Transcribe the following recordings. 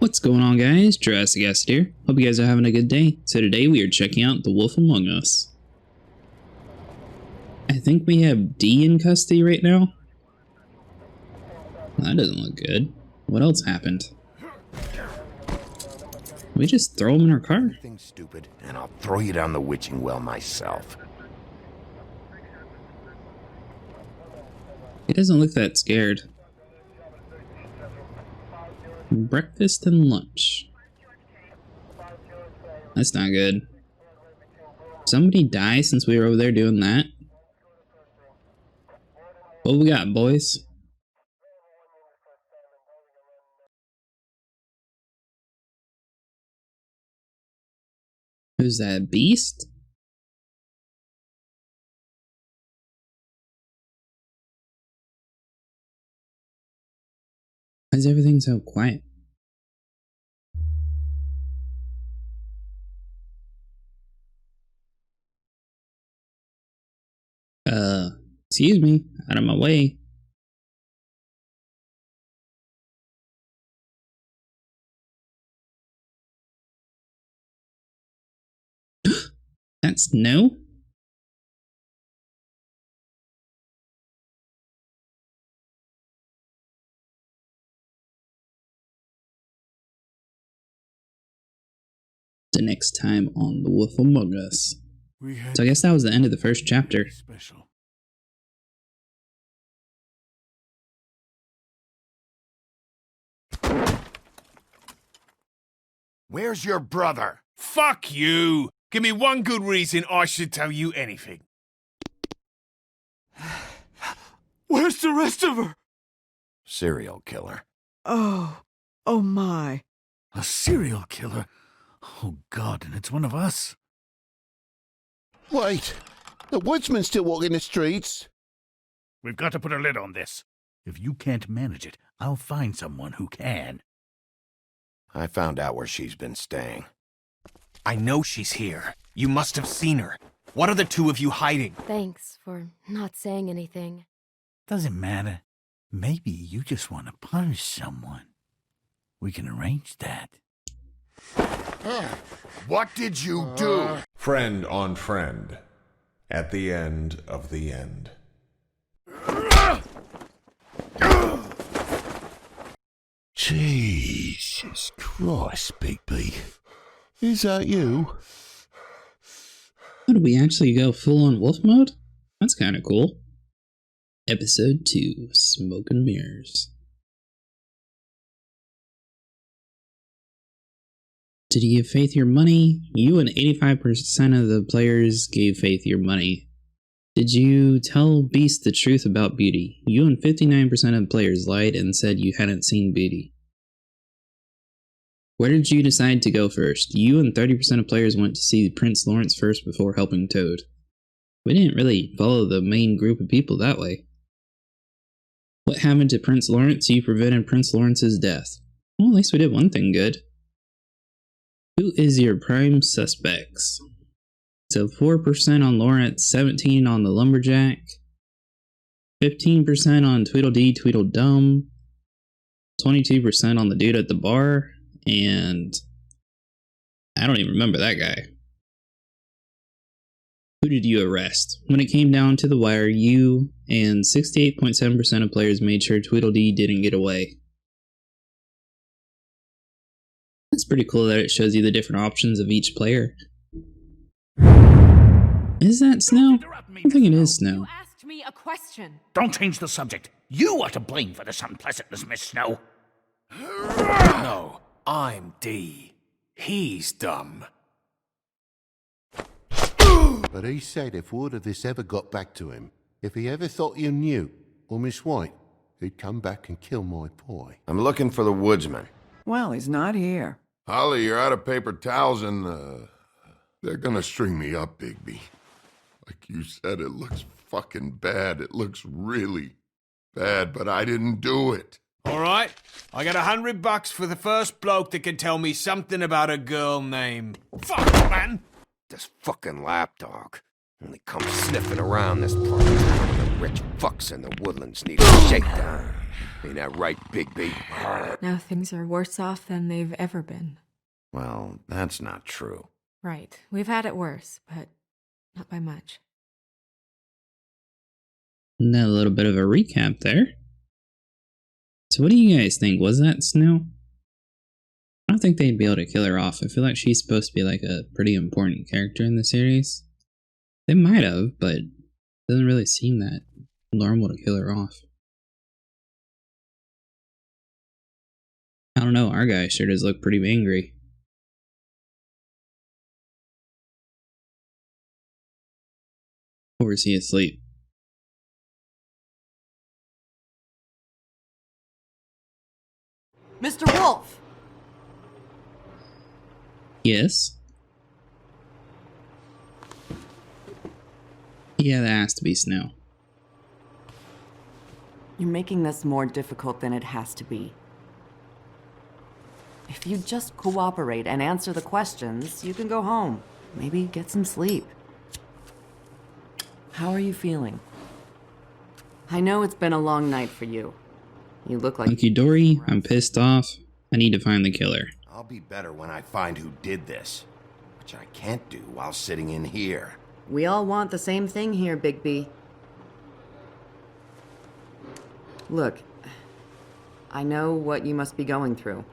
What's going on, guys? Jurassic Acid here. Hope you guys are having a good day. So today we are checking out The Wolf Among Us. I think we have D in custody right now. That doesn't look good. What else happened? We just throw him in our car? Anything stupid, and I'll throw you down the witching well myself. He doesn't look that scared. Breakfast and lunch. That's not good. Somebody die since we were over there doing that? What we got, boys? Who's that, Beast? Why is everything so quiet? Excuse me, out of my way. That's no? The next time on The Wolf Among Us. So I guess that was the end of the first chapter. Special. Where's your brother? Fuck you! Give me one good reason I should tell you anything. Where's the rest of her? Serial killer. Oh my. A serial killer? Oh God, and it's one of us? Wait, the woodsman's still walking the streets. We've got to put a lid on this. If you can't manage it, I'll find someone who can. I found out where she's been staying. I know she's here. You must have seen her. What are the two of you hiding? Thanks for not saying anything. Doesn't matter. Maybe you just want to punish someone. We can arrange that. What did you do? Friend on friend. At the end of the end. Jesus Christ, Bigby. Is that you? How do we actually go full on wolf mode? That's kind of cool. Episode 2, Smoke and Mirrors. Did you give Faith your money? You and 85% of the players gave Faith your money. Did you tell Beast the truth about Beauty? You and 59% of the players lied and said you hadn't seen Beauty. Where did you decide to go first? You and 30% of players went to see Prince Lawrence first before helping Toad. We didn't really follow the main group of people that way. What happened to Prince Lawrence? You prevented Prince Lawrence's death. Well, at least we did one thing good. Who is your prime suspects? So 4% on Lawrence, 17% on the Lumberjack, 15% on Tweedledee Tweedledum, 22% on the dude at the bar, and I don't even remember that guy. Who did you arrest? When it came down to the wire, you and 68.7% of players made sure Tweedledee didn't get away. It's pretty cool that it shows you the different options of each player. Is that Snow? I think it is Snow. You asked me a question. Don't change the subject. You are to blame for this unpleasantness, Miss Snow. No, I'm D. He's dumb. But he said if word of this ever got back to him, if he ever thought you knew, or Miss White, he'd come back and kill my boy. I'm looking for the woodsman. Well, he's not here. Holly, you're out of paper towels and, they're gonna string me up, Bigby. Like you said, it looks fucking bad. It looks really bad, but I didn't do it. All right, I got $100 for the first bloke that can tell me something about a girl named... Fuck, man! This fucking lapdog only comes sniffing around this part of town. rich fucks in the woodlands need a shakedown. Ain't that right, Bigby? Now things are worse off than they've ever been. Well, that's not true. Right. We've had it worse, but not by much. And then a little bit of a recap there. So what do you guys think? Was that Snow? I don't think they'd be able to kill her off. I feel like she's supposed to be like a pretty important character in the series. They might have, but it doesn't really seem that normal to kill her off. I don't know, our guy sure does look pretty angry. Or is he asleep? Mr. Wolf! Yes? Yeah, that has to be Snow. You're making this more difficult than it has to be. If you just cooperate and answer the questions, you can go home. Maybe get some sleep. How are you feeling? I know it's been a long night for you. You look like... Hunky Dory, I'm pissed off. I need to find the killer. I'll be better when I find who did this, which I can't do while sitting in here. We all want the same thing here, Bigby. Look, I know what you must be going through.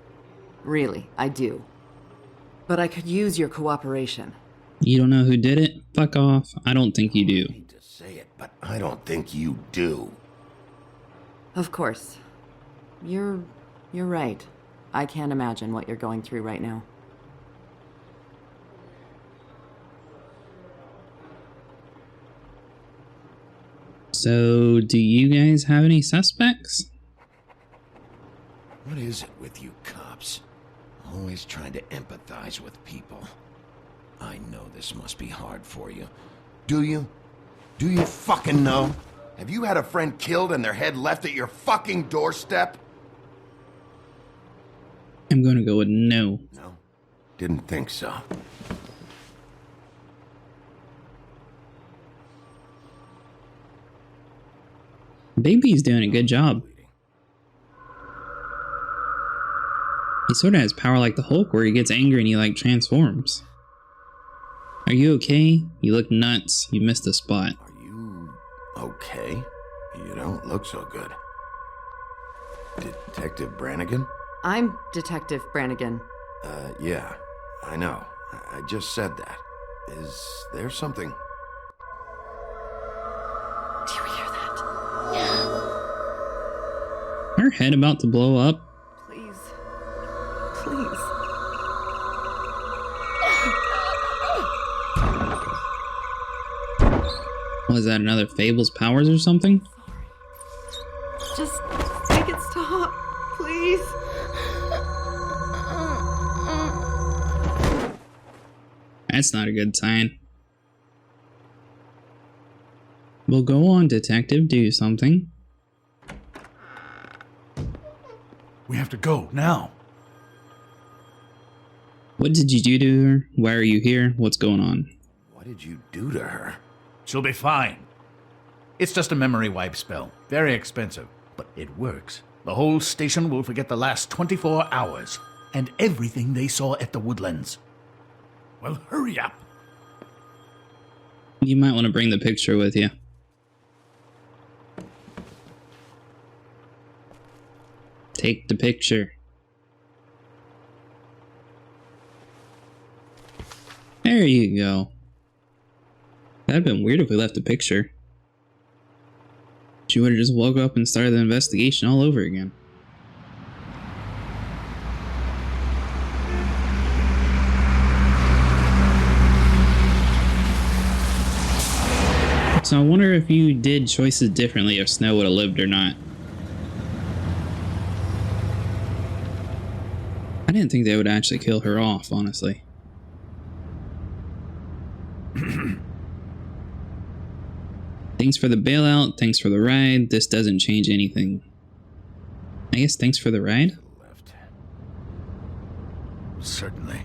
Really, I do. But I could use your cooperation. You don't know who did it? Fuck off. I don't think you do. I hate to say it, but I don't think you do. Of course. You're right. I can't imagine what you're going through right now. So, do you guys have any suspects? What is it with you cops? Always trying to empathize with people. I know this must be hard for you. Do you? Do you fucking know? Have you had a friend killed and their head left at your fucking doorstep? I'm gonna go with no. No? Didn't think so. Bigby's doing a good job. He sort of has power like the Hulk where he gets angry and he like transforms. Are you okay? You look nuts. You missed a spot. Are you okay? You don't look so good. Detective Brannigan? I'm Detective Brannigan. Yeah, I know. I just said that. Is there something? Do you hear that? Her head about to blow up. Please. Please. Was that another Fable's powers or something? Just make it stop. Please. That's not a good sign. Well, go on, detective. Do something. We have to go now. What did you do to her? Why are you here? What's going on? What did you do to her? She'll be fine. It's just a memory wipe spell. Very expensive, but it works. The whole station will forget the last 24 hours and everything they saw at the Woodlands. Well, hurry up. You might want to bring the picture with you. Take the picture. There you go. That'd been weird if we left a picture. She would have just woke up and started the investigation all over again. So I wonder if you did choices differently if Snow would have lived or not. I didn't think they would actually kill her off, honestly. Thanks for the bailout, thanks for the ride. This doesn't change anything. I guess thanks for the ride? Left. Certainly.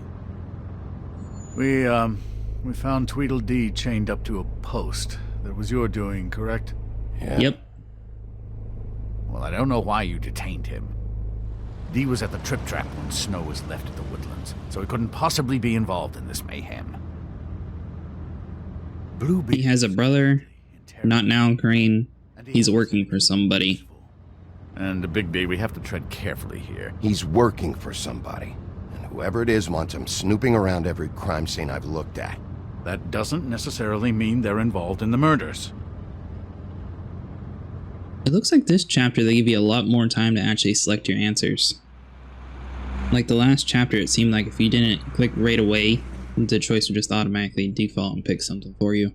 We found Tweedledee chained up to a post. That was your doing, correct? Yeah. Yep. Well, I don't know why you detained him. Dee was at the trip trap when Snow was left at the woodlands, so he couldn't possibly be involved in this mayhem. Bluebeard He has a brother, not now Crane. He's working for somebody. And Bigby, we have to tread carefully here. He's working for somebody. And whoever it is wants him snooping around every crime scene I've looked at. That doesn't necessarily mean they're involved in the murders. It looks like this chapter they give you a lot more time to actually select your answers. Like the last chapter, it seemed like if you didn't click right away, the choice would just automatically default and pick something for you.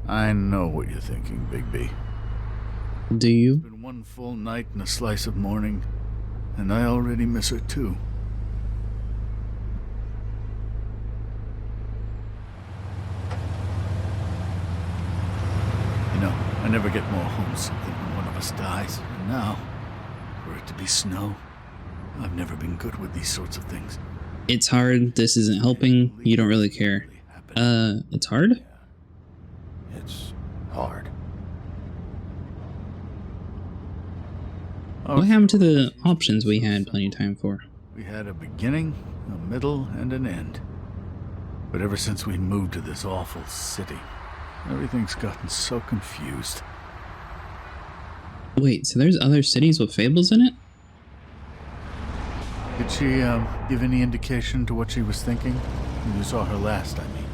I know what you're thinking, Bigby. Do you? It's been one full night and a slice of morning, and I already miss her too. You know, I never get more homesick than when one of us dies. And now, for it to be Snow, I've never been good with these sorts of things. It's hard. This isn't helping. You don't really care. It's hard? It's hard. What happened to the options we had plenty of time for? We had a beginning, a middle, and an end. But ever since we moved to this awful city, everything's gotten so confused. Wait, so there's other cities with fables in it? Did she, give any indication to what she was thinking? When you saw her last, I mean.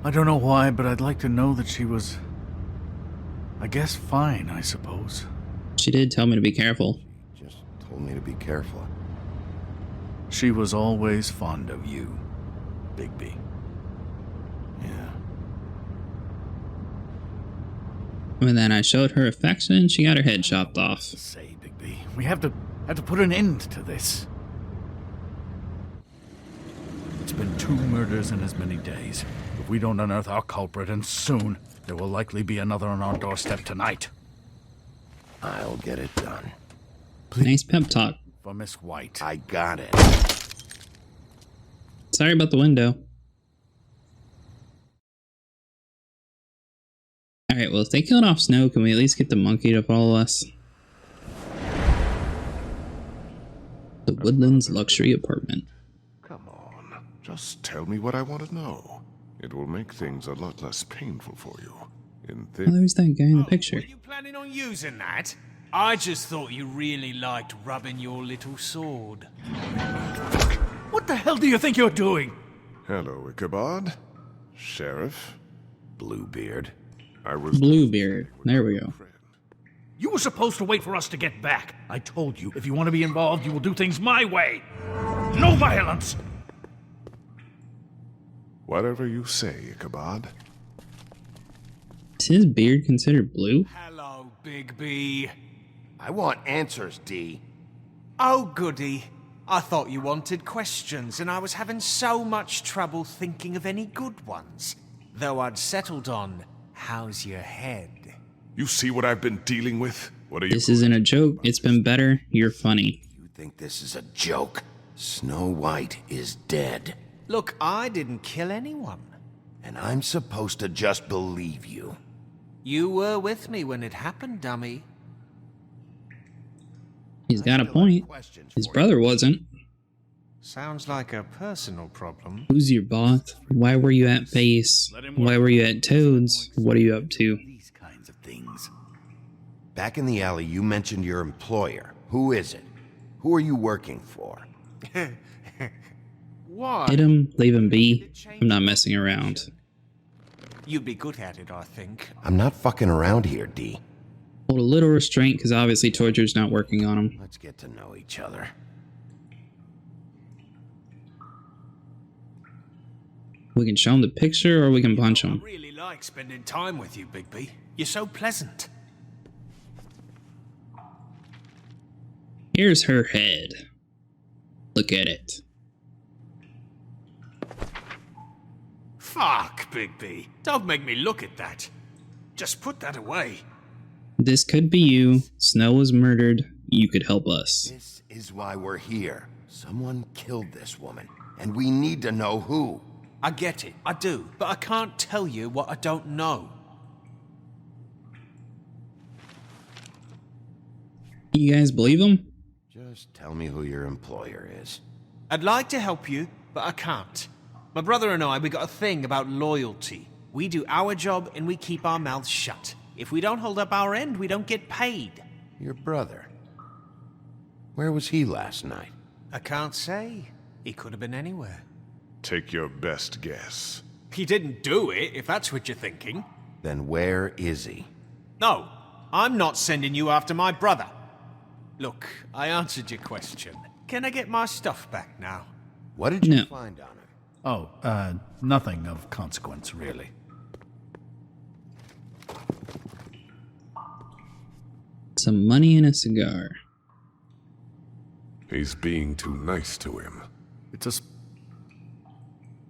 I don't know why, but I'd like to know that she was, I guess, fine, I suppose. She did tell me to be careful. Just told me to be careful. She was always fond of you, Bigby. Yeah. And then I showed her affection and she got her head chopped off. Say, Bigby, we have to put an end to this. It's been 2 murders in as many days. If we don't unearth our culprit, and soon, there will likely be another on our doorstep tonight. I'll get it done. Nice pep talk. For Miss White. I got it. Sorry about the window. Alright, well if they killed off Snow, can we at least get the monkey to follow us? The Woodlands Luxury Apartment. Come on, just tell me what I want to know. It will make things a lot less painful for you. Oh, there's that guy in the picture. Were you planning on using that? I just thought you really liked rubbing your little sword. What the hell do you think you're doing? Hello, Ichabod. Sheriff. Bluebeard. I was... Bluebeard. There we go. You were supposed to wait for us to get back. I told you, if you want to be involved, you will do things my way. No violence! Whatever you say, Ichabod. Is his beard considered blue? Hello, Bigby. I want answers, Dee. Oh, goody. I thought you wanted questions, and I was having so much trouble thinking of any good ones. Though I'd settled on, how's your head? You see what I've been dealing with? What are you... This isn't a joke. It's been better. You're funny. You think this is a joke? Snow White is dead. Look, I didn't kill anyone. And I'm supposed to just believe you. You were with me when it happened, dummy. He's got a point. His brother wasn't. Sounds like a personal problem. Who's your boss? Why were you at base? Why were you at Toad's? What are you up to? These kinds of things. Back in the alley, you mentioned your employer. Who is it? Who are you working for? Why? Hit him, leave him be. I'm not messing around. You'd be good at it, I think. I'm not fucking around here, Dee. Hold a little restraint because obviously Torture's not working on him. Let's get to know each other. We can show him the picture or we can punch I him. really like spending time with you, Bigby. You're so pleasant. Here's her head. Look at it. Fuck, Bigby. Don't make me look at that. Just put that away. This could be you. Snow was murdered. You could help us. This is why we're here. Someone killed this woman, and we need to know who. I get it, I do, but I can't tell you what I don't know. You guys believe him? Just tell me who your employer is. I'd like to help you, but I can't. My brother and I, we got a thing about loyalty. We do our job and we keep our mouths shut. If we don't hold up our end, we don't get paid. Your brother. Where was he last night? I can't say. He could have been anywhere. Take your best guess. He didn't do it, if that's what you're thinking. Then where is he? No, I'm not sending you after my brother. Look, I answered your question. Can I get my stuff back now? What did you No. find on him? Oh, nothing of consequence, really. Some money and a cigar. He's being too nice to him. It's a...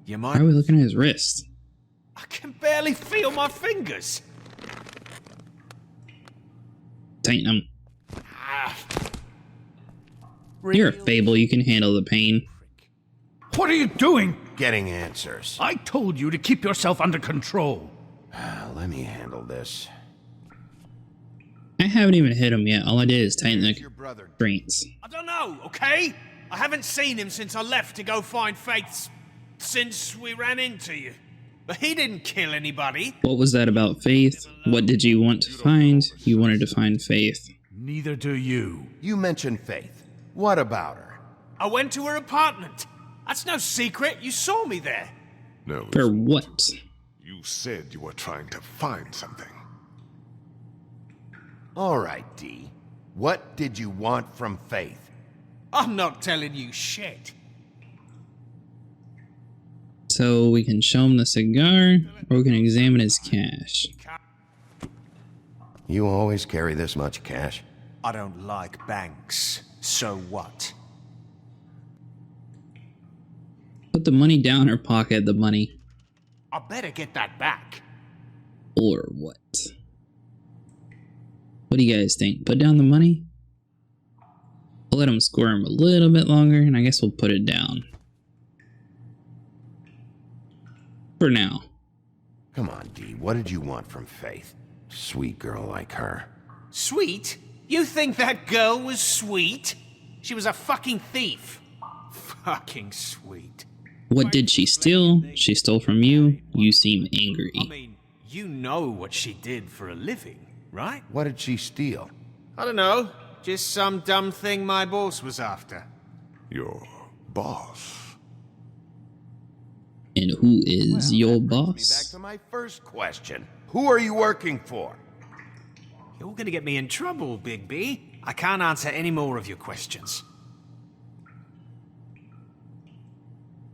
You Why are might... we looking at his wrist? I can barely feel my fingers. Tighten him. You're a fable. You can handle the pain. What are you doing? Getting answers. I told you to keep yourself under control. Let me handle this. I haven't even hit him yet. All I did is tighten Where's the your brother? restraints. I don't know, okay? I haven't seen him since I left to go find Faith. Since we ran into you. But he didn't kill anybody. What was that about Faith? What did you want to find? You wanted to find Faith. Neither do you. You mentioned Faith. What about her? I went to her apartment. That's no secret. You saw me there. No, For what? you said you were trying to find something. All right, D. What did you want from Faith? I'm not telling you shit. So we can show him the cigar, or we can examine his cash. You always carry this much cash? I don't like banks. So what? Put the money down or pocket the money. I better get that back. Or what? What do you guys think? Put down the money? I'll let him squirm a little bit longer, and I guess we'll put it down. For now. Come on, D. What did you want from Faith? Sweet girl like her. Sweet? You think that girl was sweet? She was a fucking thief. Fucking sweet. What did she steal? She stole from you. You seem angry. I mean, you know what she did for a living, right? What did she steal? I don't know. Just some dumb thing my boss was after. Your boss. And who is your Brings me back boss? to my first question. Who are you working for? You're gonna get me in trouble, Bigby. I can't answer any more of your questions.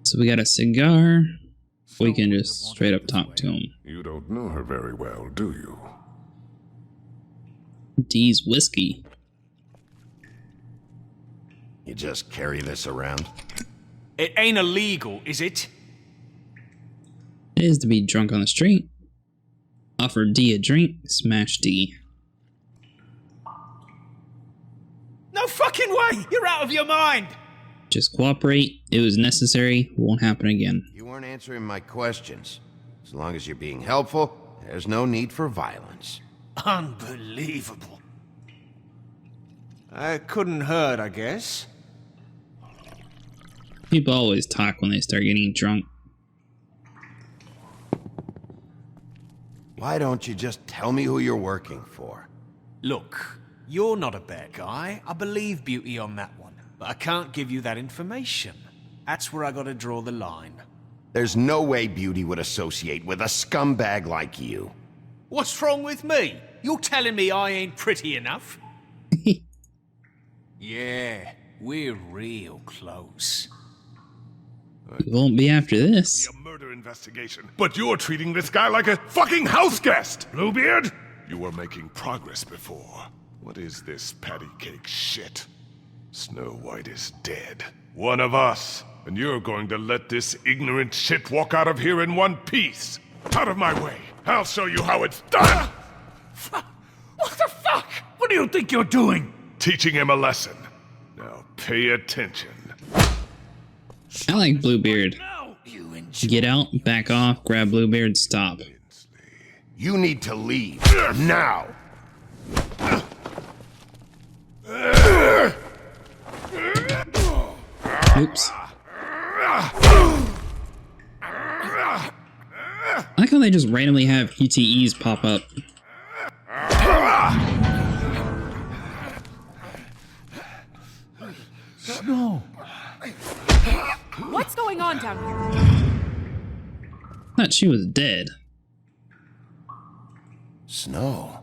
So we got a cigar. We can just straight up talk to him. You don't know her very well, do you? D's whiskey. You just carry this around? It ain't illegal, is it? It is to be drunk on the street. Offer D a drink, smash D. No fucking way! You're out of your mind! Just cooperate. It was necessary. Won't happen again. You weren't answering my questions. As long as you're being helpful, there's no need for violence. Unbelievable. Couldn't hurt, I guess. People always talk when they start getting drunk. Why don't you just tell me who you're working for? Look, you're not a bad guy. I believe Beauty on that one. But I can't give you that information. That's where I gotta draw the line. There's no way Beauty would associate with a scumbag like you. What's wrong with me? You're telling me I ain't pretty enough? Yeah, we're real close. It won't be after this. A murder investigation. But you're treating this guy like a fucking house guest, Bluebeard! You were making progress before. What is this patty cake shit? Snow White is dead. One of us. And you're going to let this ignorant shit walk out of here in one piece. Out of my way. I'll show you how it's done! What the fuck? What do you think you're doing? Teaching him a lesson. Now pay attention. I like Bluebeard. No! Get out, back off, grab Bluebeard, stop. You need to leave. Now! Oops. I like how they just randomly have QTEs pop up. No. What's going on down here? Thought she was dead. Snow.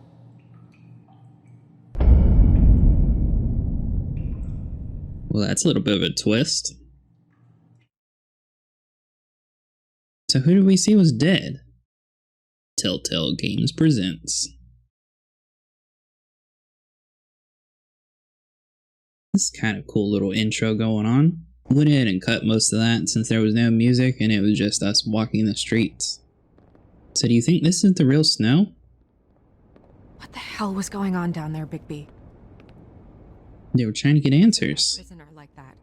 Well, that's a little bit of a twist. So who did we see was dead? Telltale Games presents. This is kind of cool little intro going on. Went ahead and cut most of that since there was no music and it was just us walking the streets. So do you think this is the real Snow? What the hell was going on down there, Bigby? They were trying to get answers. Prisoner like that.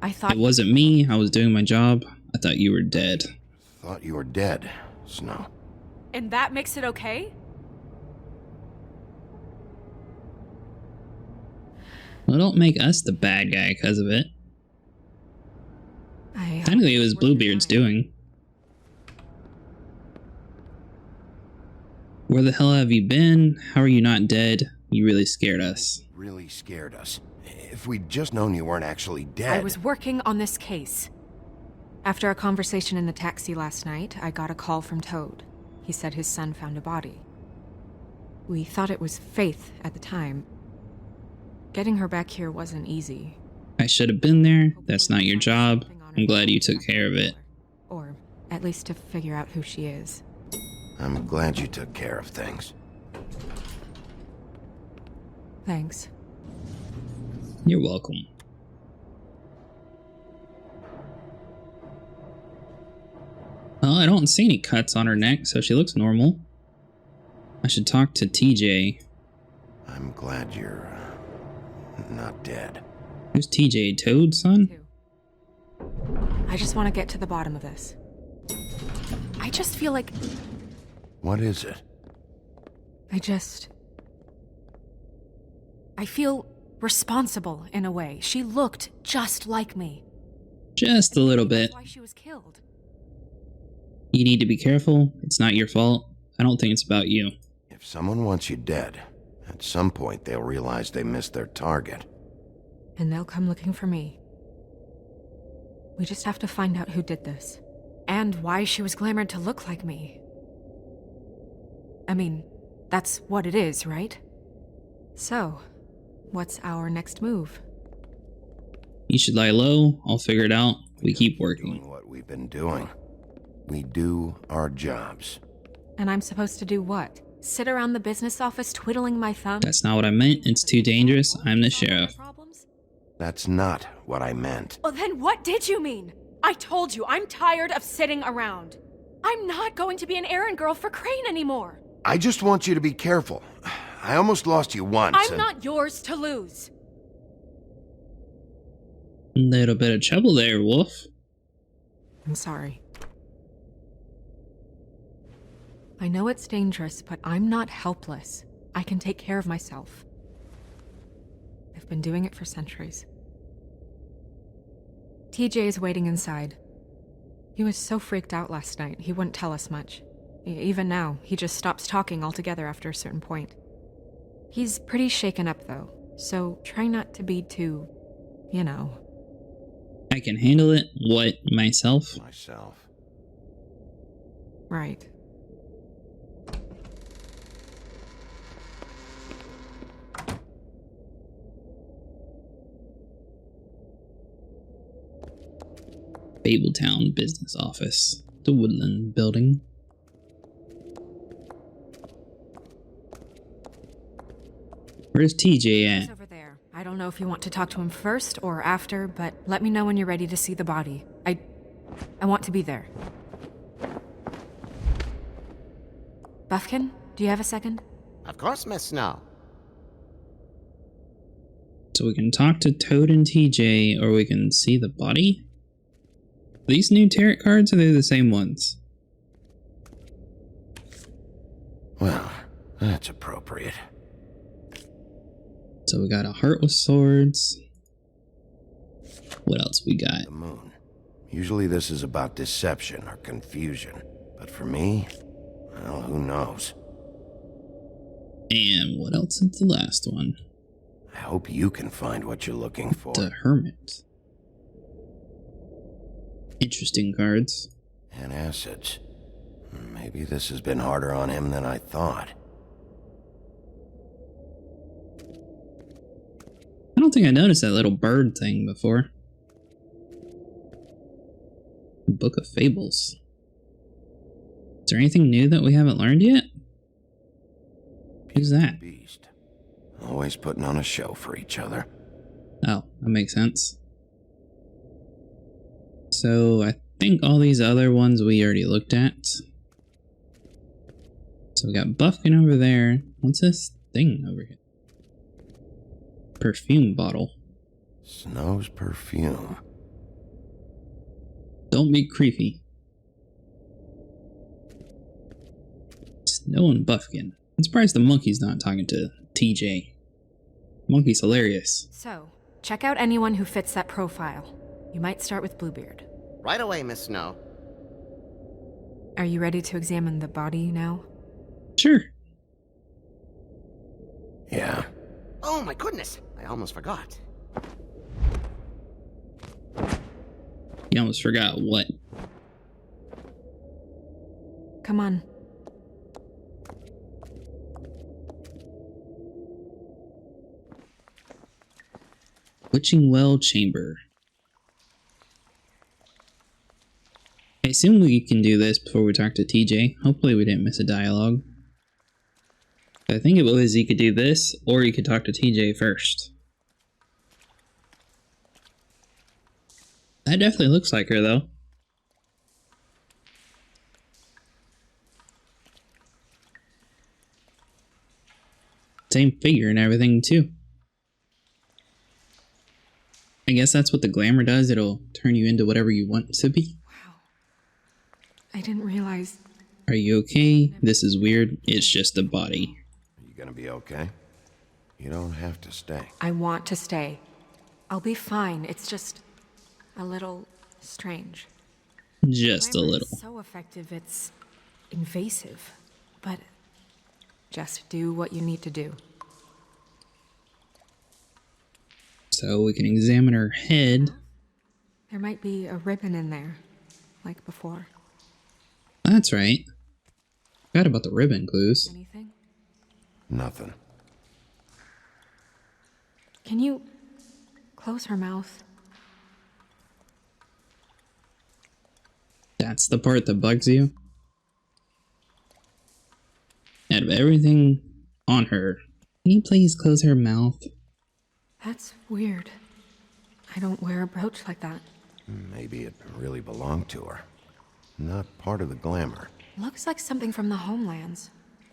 I thought It wasn't me, I was doing my job. I thought you were dead. Thought you were dead, Snow. And that makes it okay? Well, don't make us the bad guy because of it. I Technically, it was Bluebeard's doing. Where the hell have you been? How are you not dead? You really scared us. Really scared us. If we'd just known you weren't actually dead. I was working on this case. After a conversation in the taxi last night, I got a call from Toad. He said his son found a body. We thought it was Faith at the time. Getting her back here wasn't easy. I should have been there. That's not your job. I'm glad you took care of it. Or at least to figure out who she is. I'm glad you took care of things. Thanks. You're welcome. Well, I don't see any cuts on her neck, so she looks normal. I should talk to TJ. I'm glad you're not dead. Who's TJ? Toad's son? I just want to get to the bottom of this. I just feel like What is it? I feel responsible in a way. She looked just like me. Just a little bit. That's why she was killed. You need to be careful. It's not your fault. I don't think it's about you. If someone wants you dead, at some point they'll realize they missed their target. And they'll come looking for me. We just have to find out who did this. And why she was glamored to look like me. I mean, that's what it is, right? So, what's our next move? You should lie low. I'll figure it out. We keep working. Doing what we've been doing. We do our jobs. And I'm supposed to do what? Sit around the business office twiddling my thumb? That's not what I meant. It's too dangerous. I'm the sheriff. That's not what I meant. Well, then what did you mean? I told you, I'm tired of sitting around. I'm not going to be an errand girl for Crane anymore. I just want you to be careful. I almost lost you once. I'm not yours to lose. Little bit of trouble there, Wolf. I'm sorry. I know it's dangerous, but I'm not helpless. I can take care of myself. I've been doing it for centuries. TJ is waiting inside. He was so freaked out last night, he wouldn't tell us much. Even now, he just stops talking altogether after a certain point. He's pretty shaken up, though, so try not to be too, you know. I can handle it. What, myself? Myself. Right. Fabletown business office. The Woodland building. Where's TJ He's at? over there. I don't know if you want to talk to him first or after, but let me know when you're ready to see the body. I want to be there. Buffkin, do you have a second? Of course, Miss Snow. So we can talk to Toad and TJ, or we can see the body? Are these new tarot cards, or are they the same ones? Well, that's appropriate. So we got a heart with swords. What else we got? The moon. Usually this is about deception or confusion. But for me, well, who knows? And what else is the last one? I hope you can find what you're looking for. The Hermit. Interesting cards. And acids. Maybe this has been harder on him than I thought. I don't think I noticed that little bird thing before. Book of Fables. Is there anything new that we haven't learned yet? Who's that? Beast. Always putting on a show for each other. Oh, that makes sense. So, I think all these other ones we already looked at. So we got Buffkin over there. What's this thing over here? Perfume bottle. Snow's perfume. Don't be creepy. Snow and Buffkin. I'm surprised the monkey's not talking to TJ. Monkey's hilarious. So, check out anyone who fits that profile. You might start with Bluebeard. Right away, Miss Snow. Are you ready to examine the body now? Sure. Yeah. Oh my goodness, I almost forgot. You almost forgot what? Come on. Witching Well Chamber. I assume we can do this before we talk to TJ. Hopefully we didn't miss a dialogue. I think it was he could do this, or he could talk to TJ first. That definitely looks like her, though. Same figure and everything, too. I guess that's what the glamour does. It'll turn you into whatever you want to be. Wow. I didn't realize... Are you okay? This is weird. It's just a body. Are you gonna be okay? You don't have to stay. I want to stay. I'll be fine. It's just... a little strange. Just a Glamour little. is so effective, it's invasive. But just do what you need to do. So we can examine her head. There might be a ribbon in there, like before. That's right. Forgot about the ribbon clues. Anything? Nothing. Can you close her mouth? That's the part that bugs you. Out of everything on her, can you please close her mouth? That's weird. I don't wear a brooch like that. Maybe it really belonged to her. Not part of the glamour. Looks like something from the homelands.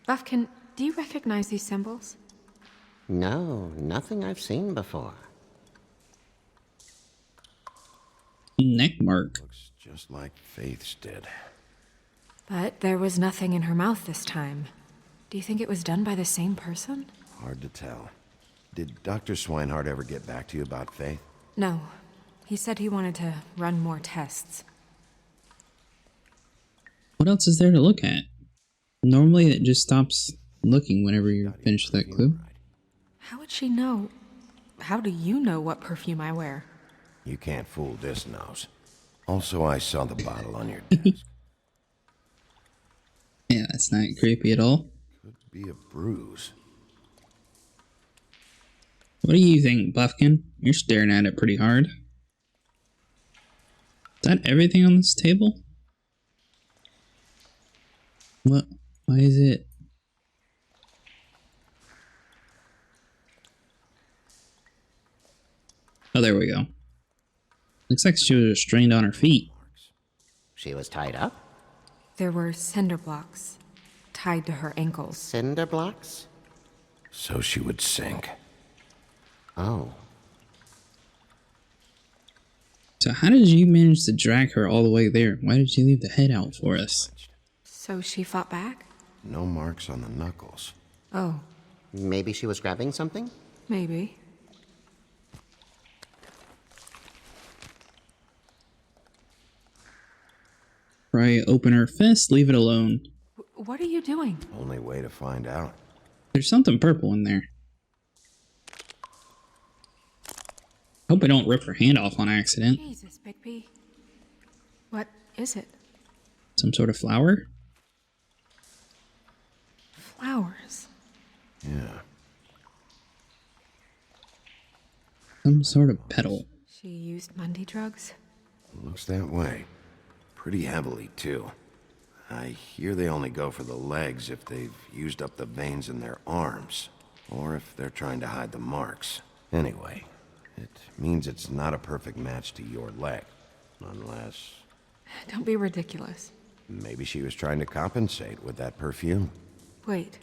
Buffkin, do you recognize these symbols? No, nothing I've seen before. Neck mark. Looks just like Faith's did. But there was nothing in her mouth this time. Do you think it was done by the same person? Hard to tell. Did Dr. Swinehart ever get back to you about Faith? No. He said he wanted to run more tests. What else is there to look at? Normally it just stops looking whenever you finish that clue. How would she know? How do you know what perfume I wear? You can't fool this nose. Also, I saw the bottle on your desk. Yeah, that's not creepy at all. Could be a bruise. What do you think, Buffkin? You're staring at it pretty hard. Is that everything on this table? What? Why is it? Oh, there we go. Looks like she was restrained on her feet. She was tied up? There were cinder blocks tied to her ankles. Cinder blocks? So she would sink. Oh. So how did you manage to drag her all the way there? Why did you leave the head out for us? So she fought back? No marks on the knuckles. Oh, Maybe she was grabbing something? maybe. Try open her fist, leave it alone. What are you doing? Only way to find out. There's something purple in there. Hope I don't rip her hand off on accident. Jesus, Bigby. What is it? Some sort of flower? Flowers. Yeah. Some sort of petal. She used Mundy drugs? Looks that way. Pretty heavily, too. I hear they only go for the legs if they've used up the veins in their arms, or if they're trying to hide the marks. Anyway, it means it's not a perfect match to your leg, unless... Don't be ridiculous. Maybe she was trying to compensate with that perfume. Wait.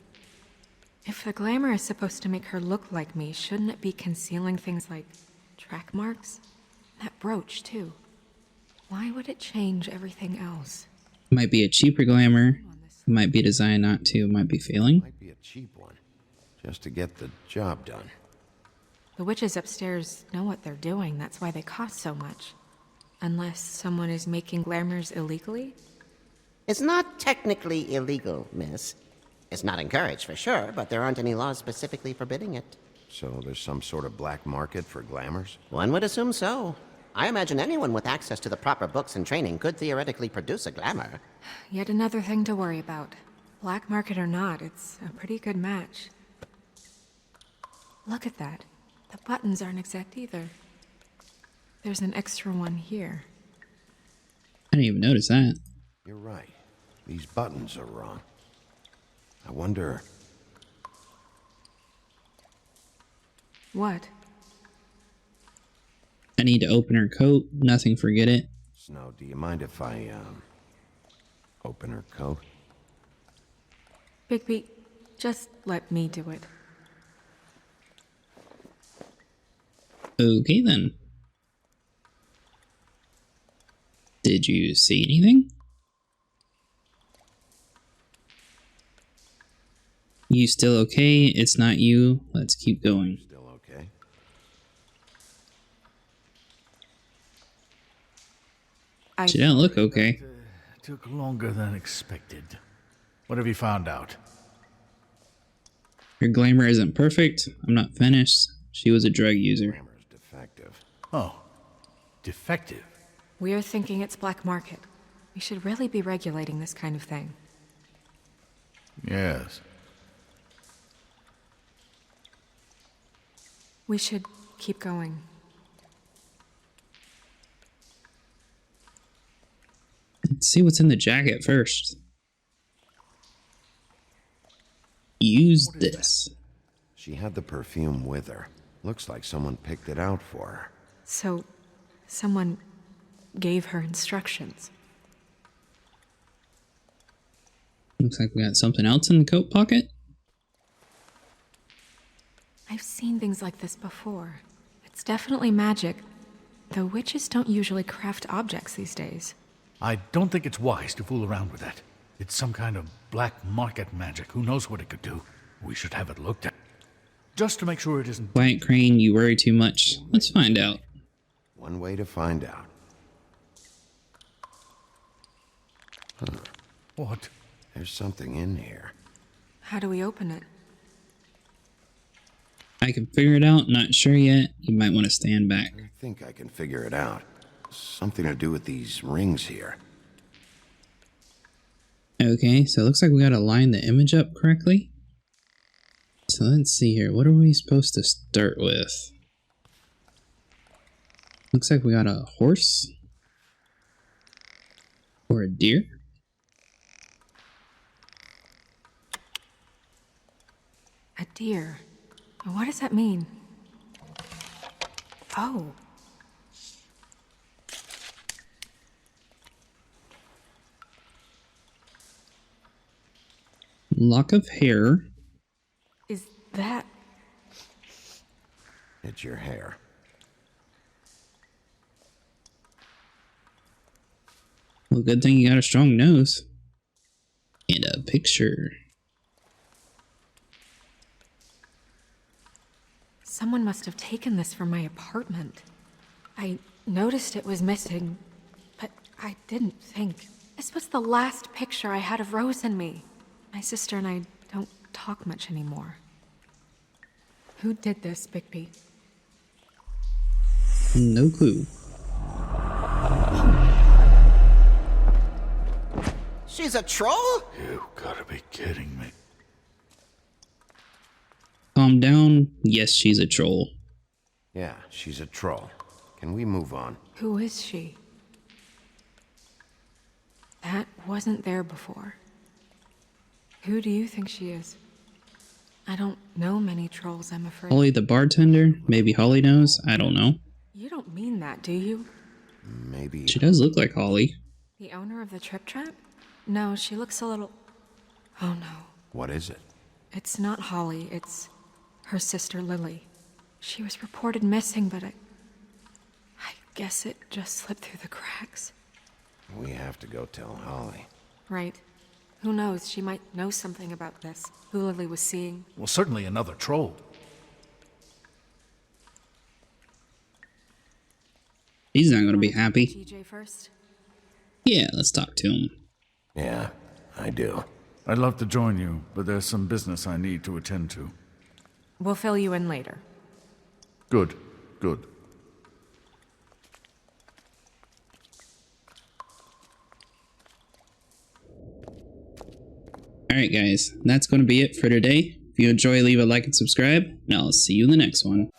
If the glamour is supposed to make her look like me, shouldn't it be concealing things like track marks? That brooch, too. Why would it change everything else? Might be a cheaper glamour. Might be designed not to. Might be failing. Might be a cheap one, just to get the job done. The witches upstairs know what they're doing. That's why they cost so much. Unless someone is making glamours illegally? It's not technically illegal, miss. It's not encouraged for sure, but there aren't any laws specifically forbidding it. So there's some sort of black market for glamours? One would assume so. I imagine anyone with access to the proper books and training could theoretically produce a glamour. Yet another thing to worry about. Black market or not, it's a pretty good match. Look at that. The buttons aren't exact either. There's an extra one here. I didn't even notice that. You're right. These buttons are wrong. I wonder... What? I need to open her coat. Nothing, forget it. Snow, do you mind if I, open her coat? Bigby, just let me do it. Okay, then. Did you see anything? You still okay? It's not you. Let's keep going. Still okay? She don't look okay. Took longer than expected. What have you found out? Her glamour isn't perfect. I'm not finished. She was a drug user. Glamour's defective. Oh, defective. We're thinking it's black market. We should really be regulating this kind of thing. Yes. We should keep going. Let's see what's in the jacket first. Use this. She had the perfume with her. Looks like someone picked it out for her. So, someone gave her instructions. Looks like we got something else in the coat pocket. I've seen things like this before. It's definitely magic, though witches don't usually craft objects these days. I don't think it's wise to fool around with that. It's some kind of black market magic. Who knows what it could do? We should have it looked at. Just to make sure it isn't... Quiet Crane, you worry too much. Let's find out. One way to find out. Huh. What? There's something in here. How do we open it? I can figure it out. Not sure yet. You might want to stand back. I think I can figure it out. Something to do with these rings here. Okay, so it looks like we gotta line the image up correctly. So let's see here. What are we supposed to start with? Looks like we got a horse. Or a deer. A deer. What does that mean? Oh. Lock of hair. Is that... It's your hair. Well, good thing you got a strong nose. And a picture. Someone must have taken this from my apartment. I noticed it was missing, but I didn't think. This was the last picture I had of Rose and me. My sister and I don't talk much anymore. Who did this, Bigby? No clue. She's a troll? You gotta be kidding me. Calm down. Yes, she's a troll. Yeah, she's a troll. Can we move on? Who is she? That wasn't there before. Who do you think she is? I don't know many trolls, I'm afraid. Holly the bartender? Maybe Holly knows? I don't know. You don't mean that, do you? Maybe. She does look like Holly. The owner of the Trip Trap? No, she looks a little... Oh no. What is it? It's not Holly, it's her sister Lily. She was reported missing, but I guess it just slipped through the cracks. We have to go tell Holly. Right. Who knows, she might know something about this. Who Lily was seeing. Well, certainly another troll. He's not gonna be happy. TJ first? Yeah, let's talk to him. Yeah, I do. I'd love to join you, but there's some business I need to attend to. We'll fill you in later. Good, good. Alright guys, that's going to be it for today. If you enjoy, leave a like and subscribe, and I'll see you in the next one.